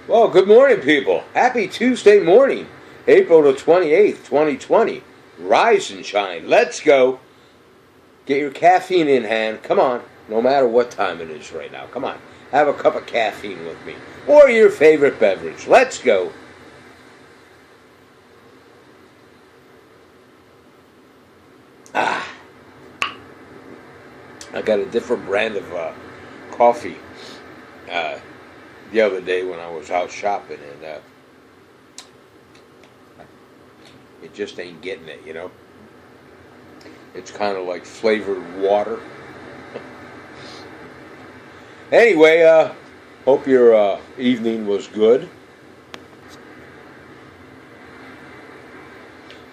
Well, good morning, people. Happy Tuesday morning, April the 28th, 2020. Rise and shine. Let's go. Get your caffeine in hand. Come on. No matter what time it is right now. Come on. Have a cup of caffeine with me. Or your favorite beverage. Let's go. Ah. I got a different brand of coffee the other day when I was out shopping, and it just ain't getting it, you know. It's kind of like flavored water. Anyway, hope your evening was good.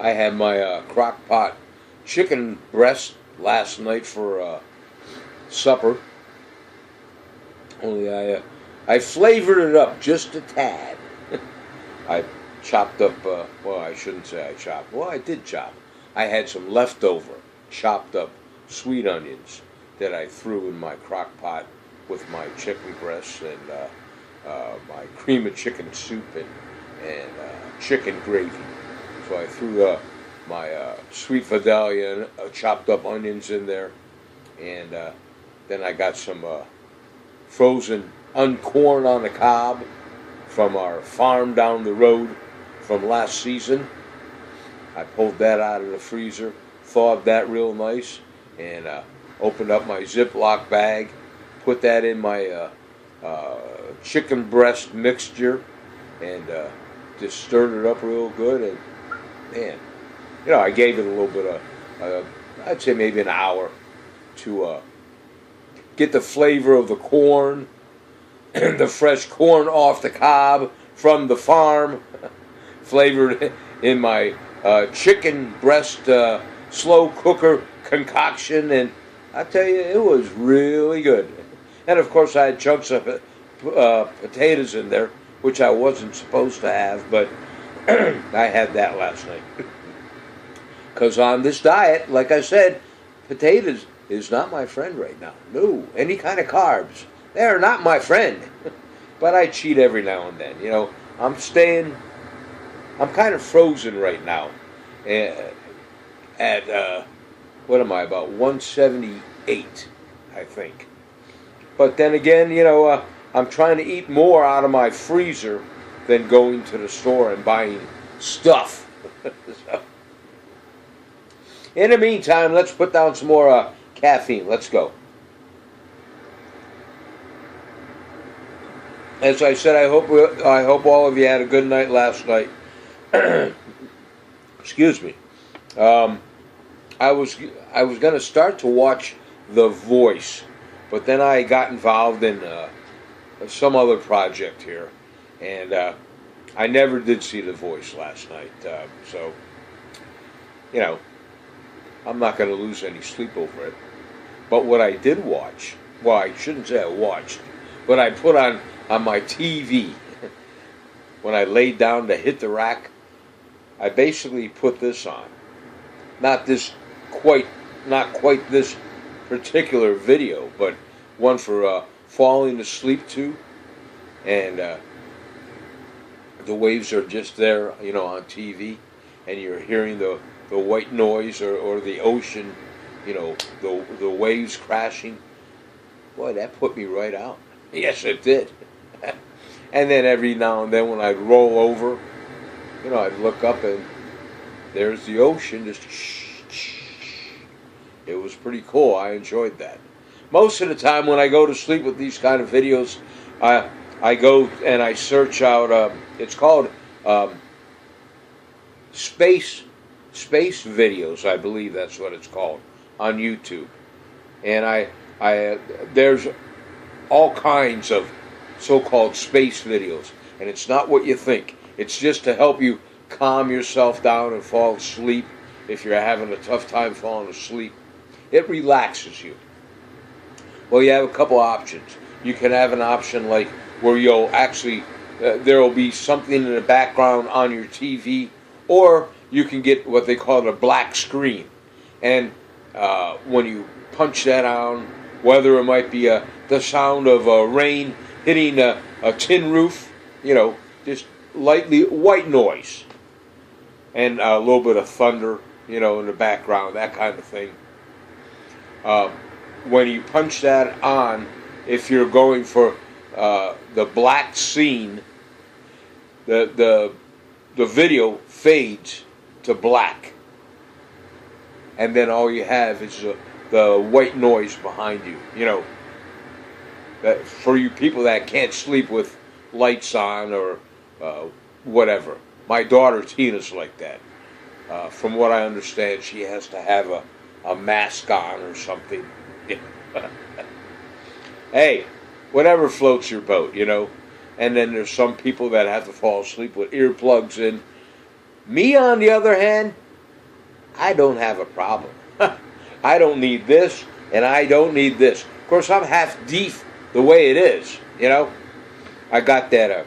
I had my crock pot chicken breast last night for supper. Only I flavored it up just a tad. I chopped up, well, I shouldn't say I chopped. Well, I did chop. I had some leftover chopped up sweet onions that I threw in my crock pot with my chicken breasts and my cream of chicken soup and chicken gravy. So I threw my sweet Vidalia and chopped up onions in there, and then I got some frozen uncorn on the cob from our farm down the road from last season. I pulled that out of the freezer, thawed that real nice, and opened up my Ziploc bag, put that in my chicken breast mixture, and just stirred it up real good. And man, you know, I gave it a little bit of, I'd say maybe an hour to get the flavor of the corn, the fresh corn off the cob from the farm, flavored in my chicken breast slow cooker concoction, and I tell you, it was really good. And of course, I had chunks of potatoes in there, which I wasn't supposed to have, but I had that last night. Because on this diet, like I said, potatoes is not my friend right now. No, any kind of carbs, they are not my friend. But I cheat every now and then. You know, I'm kind of frozen right now at what am I, about 178, I think. But then again, you know, I'm trying to eat more out of my freezer than going to the store and buying stuff. So, in the meantime, let's put down some more caffeine. Let's go. As I said, I hope all of you had a good night last night. Excuse me. I was going to start to watch The Voice, but then I got involved in some other project here, and I never did see The Voice last night. So, you know, I'm not going to lose any sleep over it. But what I did watch, well, I shouldn't say I watched, but I put on my TV when I laid down to hit the rack, I basically put this on. Not quite this particular video, but one for falling asleep to, and the waves are just there, you know, on TV, and you're hearing the white noise or the ocean, you know, the waves crashing. Boy, that put me right out. Yes, it did. And then every now and then when I'd roll over, you know, I'd look up and there's the ocean just it was pretty cool. I enjoyed that. Most of the time when I go to sleep with these kind of videos, I go and I search out, it's called space videos, I believe that's what it's called, on YouTube. And there's all kinds of so-called space videos, and it's not what you think. It's just to help you calm yourself down and fall asleep if you're having a tough time falling asleep. It relaxes you. Well, you have a couple options. You can have an option like where you'll actually, there will be something in the background on your TV, or you can get what they call a black screen. And when you punch that on, whether it might be the sound of rain hitting a tin roof, just lightly white noise and a little bit of thunder, in the background, that kind of thing. When you punch that on, if you're going for the black scene, the video fades to black, and then all you have is the white noise behind you. That for you people that can't sleep with lights on or whatever. My daughter Tina's like that. From what I understand, she has to have a mask on or something. Hey, whatever floats your boat, And then there's some people that have to fall asleep with earplugs in. Me, on the other hand, I don't have a problem. I don't need this, and I don't need this. Of course, I'm half deaf the way it is, I got that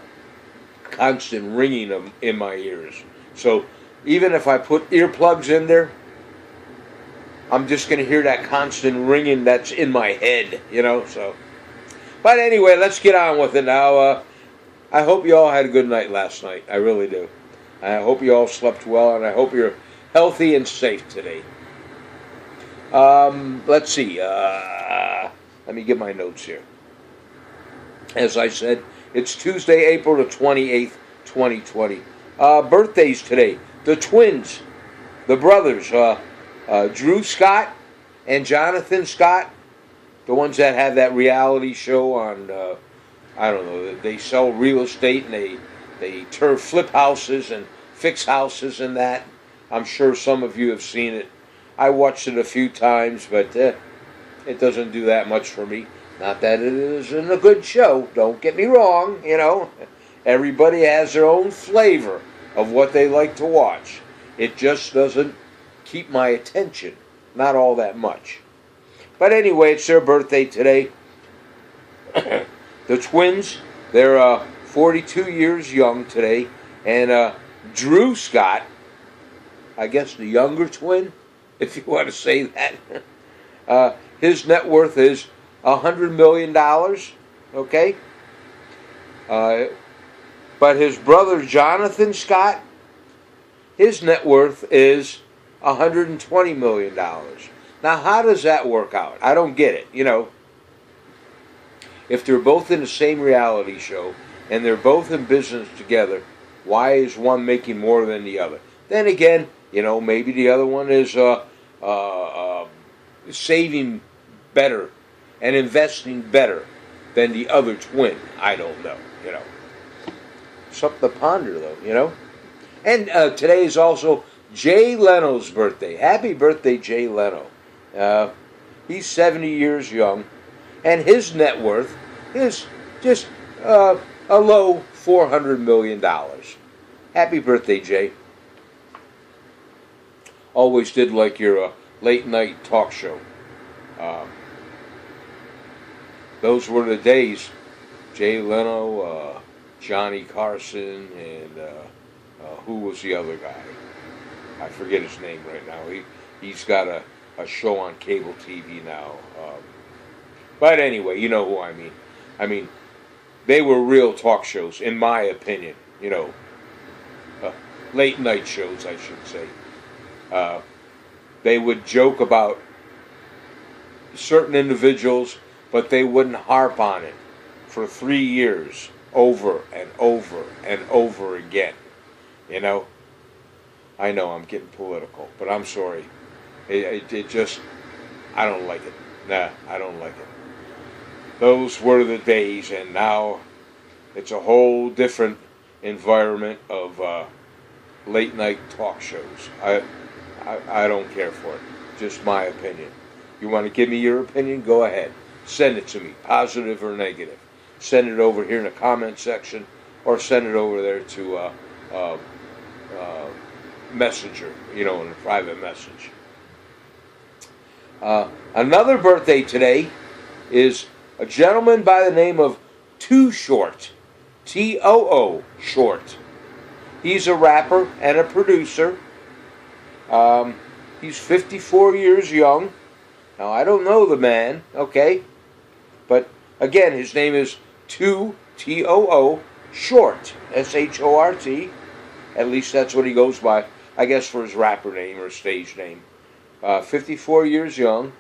constant ringing in my ears. So even if I put earplugs in there, I'm just going to hear that constant ringing that's in my head, So, but anyway, let's get on with it now. I hope you all had a good night last night. I really do. I hope you all slept well, and I hope you're healthy and safe today. Let's see. Let me get my notes here. As I said, it's Tuesday, April the 28th, 2020. Birthdays today. The twins, the brothers, Drew Scott and Jonathan Scott, the ones that have that reality show on, I don't know, they sell real estate and they turn flip houses and fix houses and that. I'm sure some of you have seen it. I watched it a few times, but it doesn't do that much for me. Not that it isn't a good show, don't get me wrong, Everybody has their own flavor of what they like to watch. It just doesn't keep my attention, not all that much. But anyway, it's their birthday today. The twins, they're 42 years young today, and Drew Scott, I guess the younger twin, if you want to say that, his net worth is $100 million, okay? But his brother Jonathan Scott, his net worth is $120 million. Now, how does that work out? I don't get it, If they're both in the same reality show and they're both in business together, why is one making more than the other? Then again, maybe the other one is saving better and investing better than the other twin. I don't know, Something to ponder, though, And today is also Jay Leno's birthday. Happy birthday, Jay Leno. He's 70 years young, and his net worth is just a low $400 million. Happy birthday, Jay. Always did like your late night talk show. Those were the days. Jay Leno, Johnny Carson, and who was the other guy? I forget his name right now. He's got a show on cable TV now. But anyway, you know who I mean. I mean, they were real talk shows, in my opinion. Late night shows, I should say. They would joke about certain individuals, but they wouldn't harp on it for 3 years over and over and over again. I know I'm getting political, but I'm sorry. It just, I don't like it. Nah, I don't like it. Those were the days, and now it's a whole different environment of late night talk shows. I don't care for it. Just my opinion. You want to give me your opinion? Go ahead. Send it to me, positive or negative. Send it over here in the comment section, or send it over there to Messenger, in a private message. Another birthday today is a gentleman by the name of Too Short, T-O-O, Short. He's a rapper and a producer. He's 54 years young. Now, I don't know the man, okay? But, again, his name is Too, T-O-O, Short, S-H-O-R-T. At least that's what he goes by, I guess, for his rapper name or stage name. 54 years young.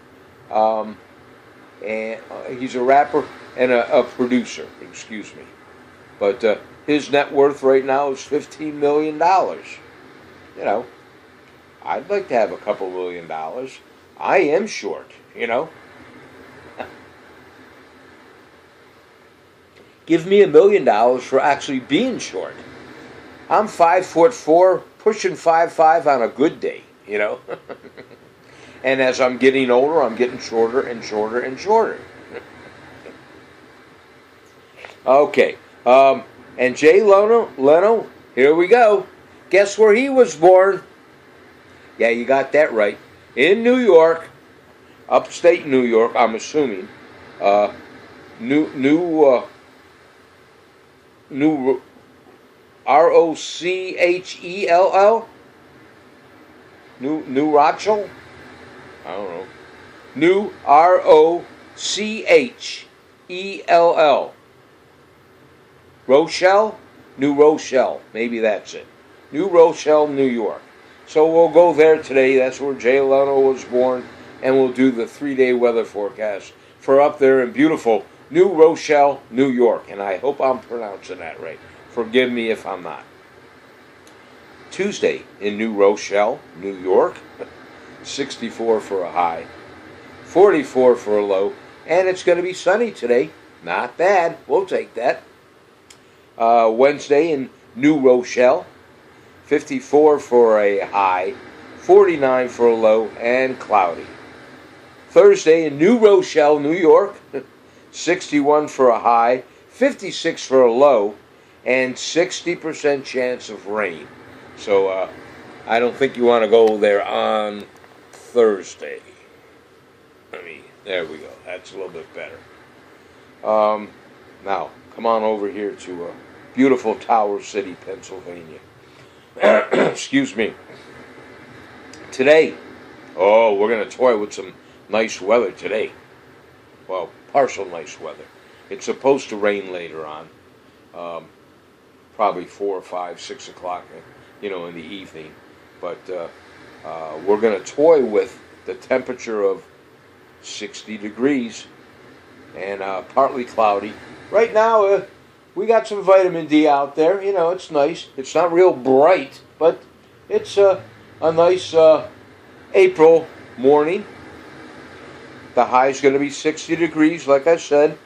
And he's a rapper and a producer, excuse me. But his net worth right now is $15 million. You know, I'd like to have a couple $1,000,000. I am short, you know. Give me $1,000,000 for actually being short. I'm 5'4", pushing 5'5" on a good day, you know. And as I'm getting older, I'm getting shorter and shorter and shorter. Okay. And Jay Leno, here we go. Guess where he was born? Yeah, you got that right. In New York, upstate New York, I'm assuming. New Rochelle? New Rochelle? I don't know. New Rochelle. Rochelle? New Rochelle. Maybe that's it. New Rochelle, New York. So we'll go there today. That's where Jay Leno was born. And we'll do the 3-day weather forecast for up there in beautiful New Rochelle, New York. And I hope I'm pronouncing that right. Forgive me if I'm not. Tuesday in New Rochelle, New York. 64 for a high, 44 for a low, and it's going to be sunny today. Not bad. We'll take that. Wednesday in New Rochelle, 54 for a high, 49 for a low, and cloudy. Thursday in New Rochelle, New York, 61 for a high, 56 for a low, and 60% chance of rain. So I don't think you want to go there on Thursday. There we go. That's a little bit better. Now, come on over here to beautiful Tower City, Pennsylvania. Excuse me. Today, we're going to toy with some nice weather today. Well, partial nice weather. It's supposed to rain later on. Probably 4 or 5, 6 o'clock, in the evening. But we're going to toy with the temperature of 60 degrees and partly cloudy. Right now, we got some vitamin D out there. It's nice. It's not real bright, but it's a nice April morning. The high is going to be 60 degrees, like I said.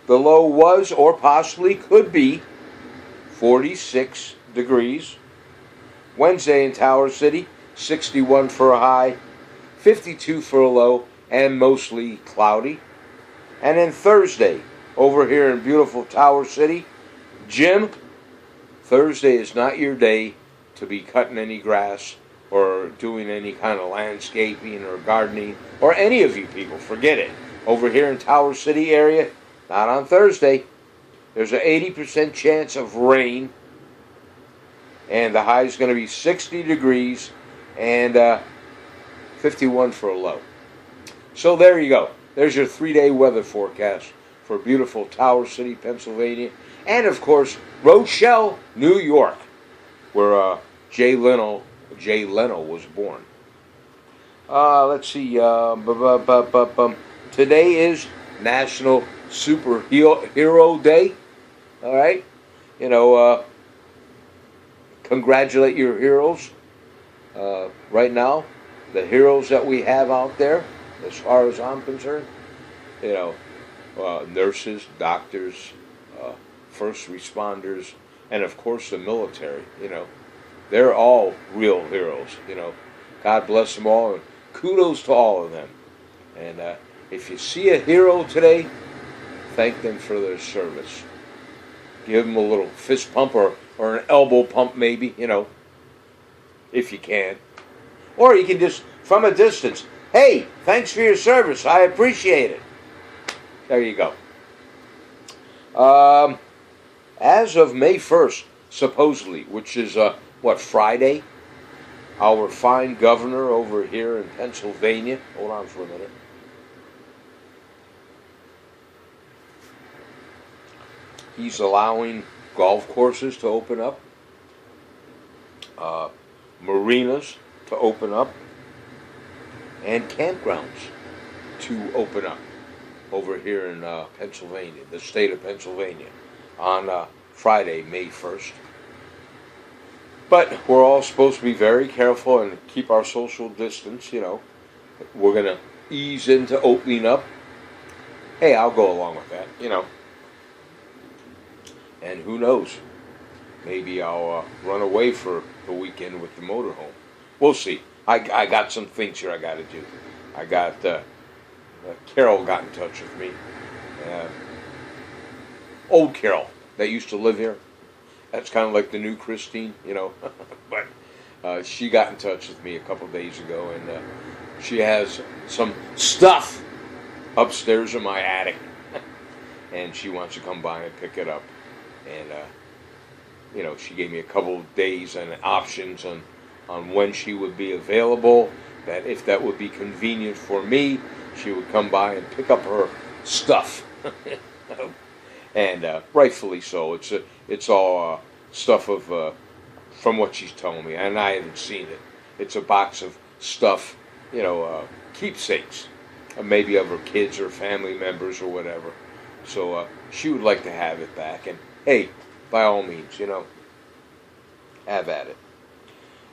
The low was, or possibly could be, 46 degrees. Wednesday in Tower City, 61 for a high, 52 for a low, and mostly cloudy. And then Thursday, over here in beautiful Tower City, Jim, Thursday is not your day to be cutting any grass or doing any kind of landscaping or gardening, or any of you people, forget it. Over here in Tower City area, not on Thursday. There's an 80% chance of rain, and the high is going to be 60 degrees and 51 for a low. So there you go. There's your 3-day weather forecast for beautiful Tower City, Pennsylvania, and of course Rochelle, New York, where Jay Leno was born. Let's see. Today is National Superhero Day. All right, congratulate your heroes. Right now, the heroes that we have out there, as far as I'm concerned, nurses, doctors, first responders, and of course the military. They're all real heroes. God bless them all, and kudos to all of them. And if you see a hero today, thank them for their service. Give them a little fist pump or an elbow pump, maybe, if you can. Or you can just, from a distance, hey, thanks for your service. I appreciate it. There you go. As of May 1st, supposedly, which is, Friday? Our fine governor over here in Pennsylvania. Hold on for a minute. He's allowing golf courses to open up, marinas to open up, and campgrounds to open up over here in Pennsylvania, the state of Pennsylvania, on Friday, May 1st. But we're all supposed to be very careful and keep our social distance, We're going to ease into opening up. Hey, I'll go along with that, And who knows? Maybe I'll run away for the weekend with the motorhome. We'll see. I got some things here I got to do. I got Carol got in touch with me. Old Carol that used to live here. That's kind of like the new Christine, But she got in touch with me a couple days ago, and she has some stuff upstairs in my attic, and she wants to come by and pick it up. And she gave me a couple of days and options on when she would be available. That if that would be convenient for me, she would come by and pick up her stuff. And rightfully so. It's all stuff of from what she's telling me, and I haven't seen it. It's a box of stuff, keepsakes, maybe of her kids or family members or whatever. So she would like to have it back, and hey, by all means, have at it.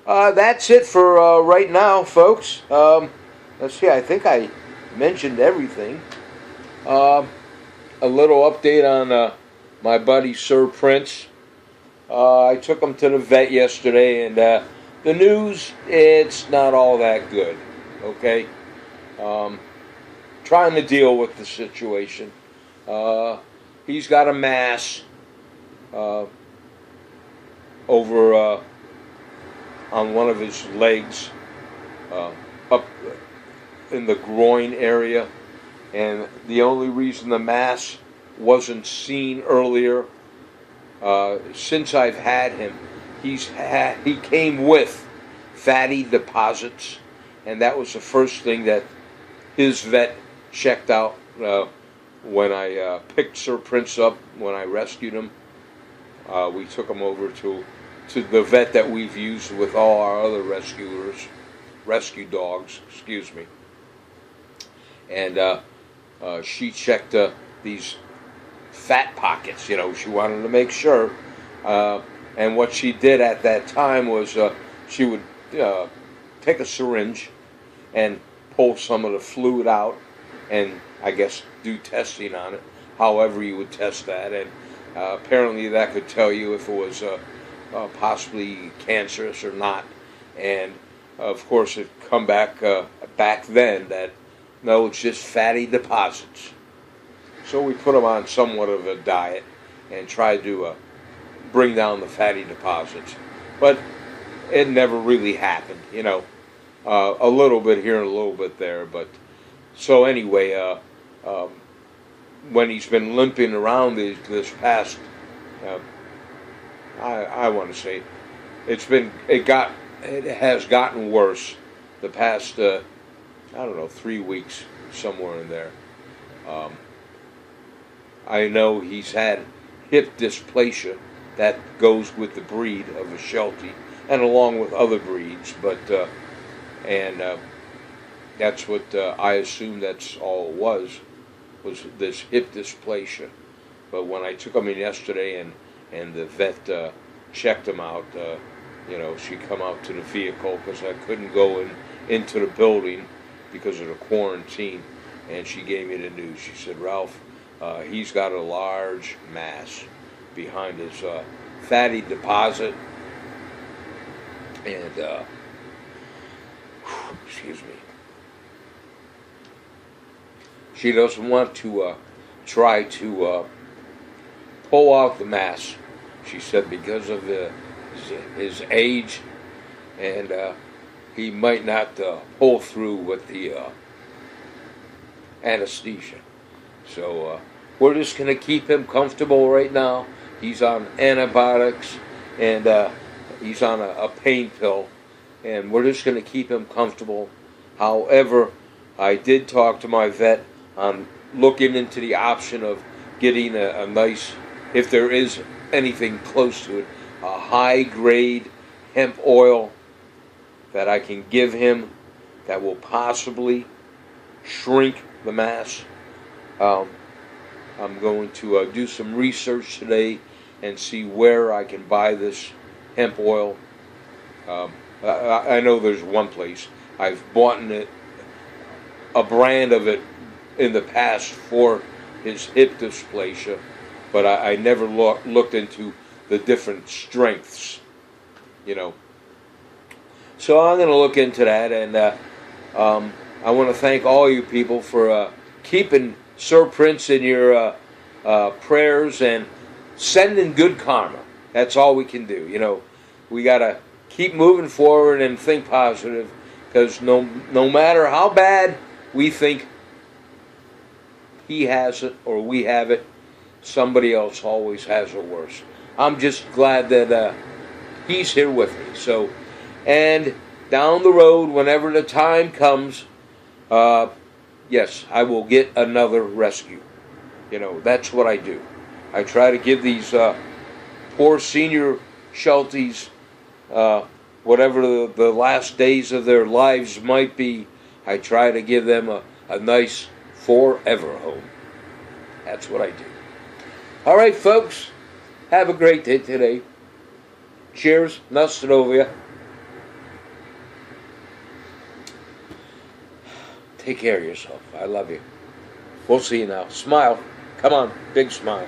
That's it for right now, folks. Let's see. I think I mentioned everything. A little update on my buddy Sir Prince. I took him to the vet yesterday, and the news, it's not all that good, okay? Trying to deal with the situation. He's got a mass over on one of his legs, up in the groin area. And the only reason the mass wasn't seen earlier, since I've had him, he came with fatty deposits, and that was the first thing that his vet checked out when I picked Sir Prince up, when I rescued him. We took him over to the vet that we've used with all our other rescue dogs, and she checked these fat pockets, she wanted to make sure. And what she did at that time was she would take a syringe and pull some of the fluid out and, I guess, do testing on it, however you would test that. And apparently that could tell you if it was possibly cancerous or not. And, of course, it come back then that, no, it's just fatty deposits. So we put him on somewhat of a diet and tried to bring down the fatty deposits. But it never really happened, a little bit here and a little bit there. But so anyway, when he's been limping around this past, I want to say, it has gotten worse the past 3 weeks, somewhere in there. I know he's had hip dysplasia that goes with the breed of a Sheltie, and along with other breeds, but that's what I assume that's all it was this hip dysplasia. But when I took him in yesterday and the vet checked him out, she come out to the vehicle because I couldn't go into the building because of the quarantine, and she gave me the news. She said, Ralph, he's got a large mass behind his fatty deposit, and excuse me, she doesn't want to try to pull out the mass, she said, because of his age, and he might not pull through with the anesthesia. So we're just going to keep him comfortable right now. He's on antibiotics, and he's on a pain pill, and we're just going to keep him comfortable. However, I did talk to my vet on looking into the option of getting a nice, if there is anything close to it, a high grade hemp oil that I can give him that will possibly shrink the mass. I'm going to do some research today and see where I can buy this hemp oil. I know there's one place. I've bought a brand of it in the past for his hip dysplasia, but I never looked into the different strengths, you know. So I'm going to look into that, and I want to thank all you people for keeping Sir Prince in your prayers and sending good karma. That's all we can do. You know, we got to keep moving forward and think positive, because no matter how bad we think he has it or we have it, somebody else always has it worse. I'm just glad that he's here with me. So, and down the road, whenever the time comes, yes, I will get another rescue. You know, that's what I do. I try to give these poor senior shelties, whatever the last days of their lives might be, I try to give them a nice forever home. That's what I do. All right, folks, have a great day today. Cheers, na zdrowie. Take care of yourself. I love you. We'll see you now. Smile. Come on, big smile.